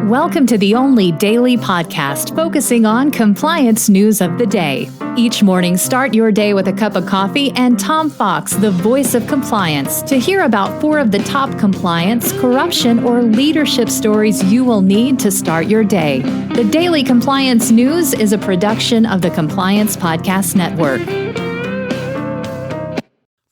Welcome to the only daily podcast focusing on compliance news of the day. Each morning, start your day with a cup of coffee and Tom Fox, the voice of compliance, to hear about 4 of the top compliance, corruption, or leadership stories you will need to start your day. The Daily Compliance News is a production of the Compliance Podcast Network.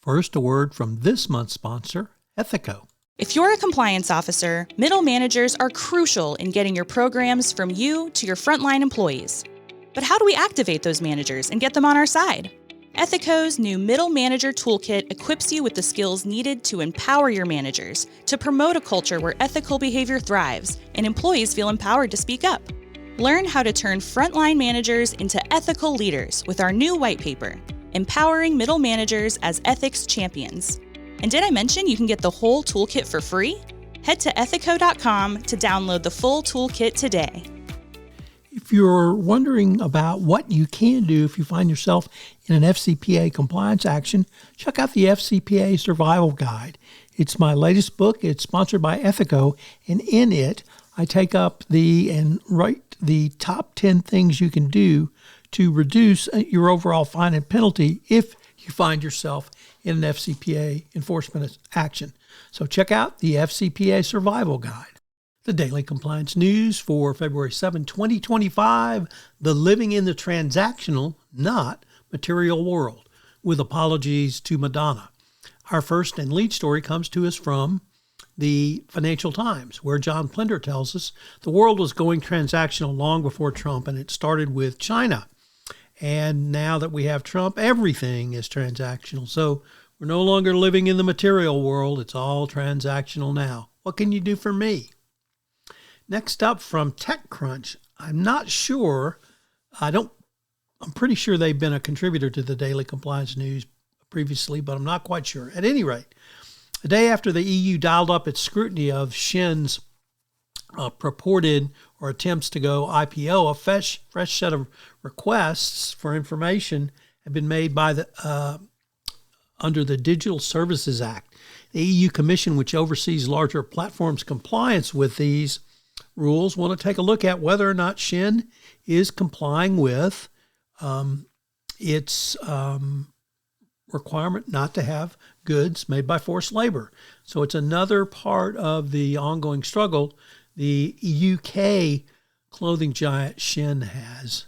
First, a word from this month's sponsor, Ethico. If you're a compliance officer, middle managers are crucial in getting your programs from you to your frontline employees. But how do we activate those managers and get them on our side? Ethico's new Middle Manager Toolkit equips you with the skills needed to empower your managers, to promote a culture where ethical behavior thrives and employees feel empowered to speak up. Learn how to turn frontline managers into ethical leaders with our new white paper, Empowering Middle Managers as Ethics Champions. And did I mention you can get the whole toolkit for free? Head to ethico.com to download the full toolkit today. If you're wondering about what you can do if you find yourself in an FCPA compliance action, check out the FCPA Survival Guide. It's my latest book. It's sponsored by Ethico, and in it, I take up and write the top 10 things you can do to reduce your overall fine and penalty if you find yourself in an FCPA enforcement action. So check out the FCPA Survival Guide. The Daily Compliance News for February 7, 2025, the living in the transactional, not material world, with apologies to Madonna. Our first and lead story comes to us from the Financial Times, where John Plinder tells us the world was going transactional long before Trump, and it started with China. And now that we have Trump, everything is transactional. So we're no longer living in the material world. It's all transactional now. What can you do for me? Next up from TechCrunch. I'm not sure. I'm pretty sure they've been a contributor to the Daily Compliance News previously, but I'm not quite sure. At any rate, the day after the EU dialed up its scrutiny of Shein's purported or attempts to go IPO, a fresh set of requests for information have been made by under the Digital Services Act. The EU Commission, which oversees larger platforms' compliance with these rules, want to take a look at whether or not Shein is complying with its requirement not to have goods made by forced labor. So it's another part of the ongoing struggle the UK clothing giant Shein has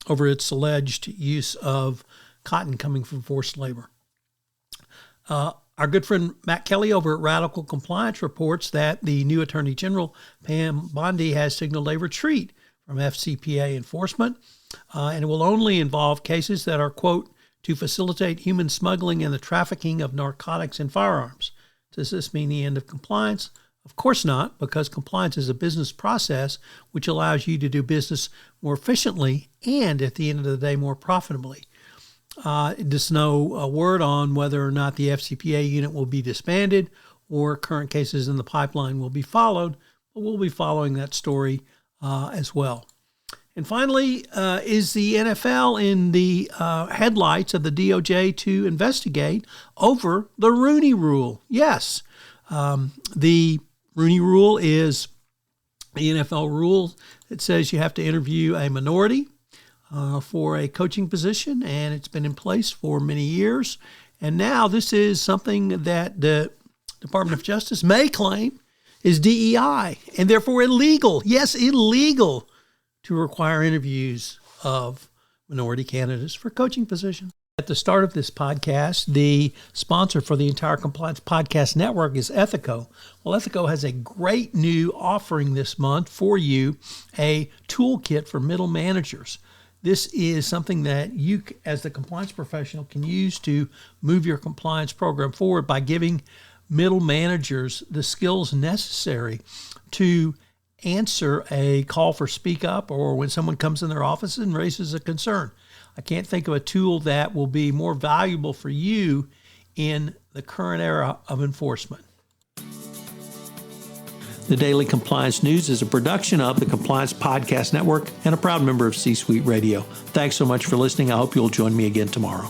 over its alleged use of cotton coming from forced labor. Our good friend Matt Kelly over at Radical Compliance reports that the new Attorney General, Pam Bondi, has signaled a retreat from FCPA enforcement, and it will only involve cases that are, quote, to facilitate human smuggling and the trafficking of narcotics and firearms. Does this mean the end of compliance? Of course not, because compliance is a business process which allows you to do business more efficiently and, at the end of the day, more profitably. There's no word on whether or not the FCPA unit will be disbanded or current cases in the pipeline will be followed, but we'll be following that story as well. And finally, is the NFL in the headlights of the DOJ to investigate over the Rooney Rule? Yes. The Rooney Rule is the NFL rule that says you have to interview a minority for a coaching position, and it's been in place for many years. And now this is something that the Department of Justice may claim is DEI and therefore illegal. Yes, illegal to require interviews of minority candidates for coaching positions. At the start of this podcast, the sponsor for the entire Compliance Podcast Network is Ethico. Well, Ethico has a great new offering this month for you, a toolkit for middle managers. This is something that you, as the compliance professional, can use to move your compliance program forward by giving middle managers the skills necessary to answer a call for speak up or when someone comes in their office and raises a concern. I can't think of a tool that will be more valuable for you in the current era of enforcement. The Daily Compliance News is a production of the Compliance Podcast Network and a proud member of C-Suite Radio. Thanks so much for listening. I hope you'll join me again tomorrow.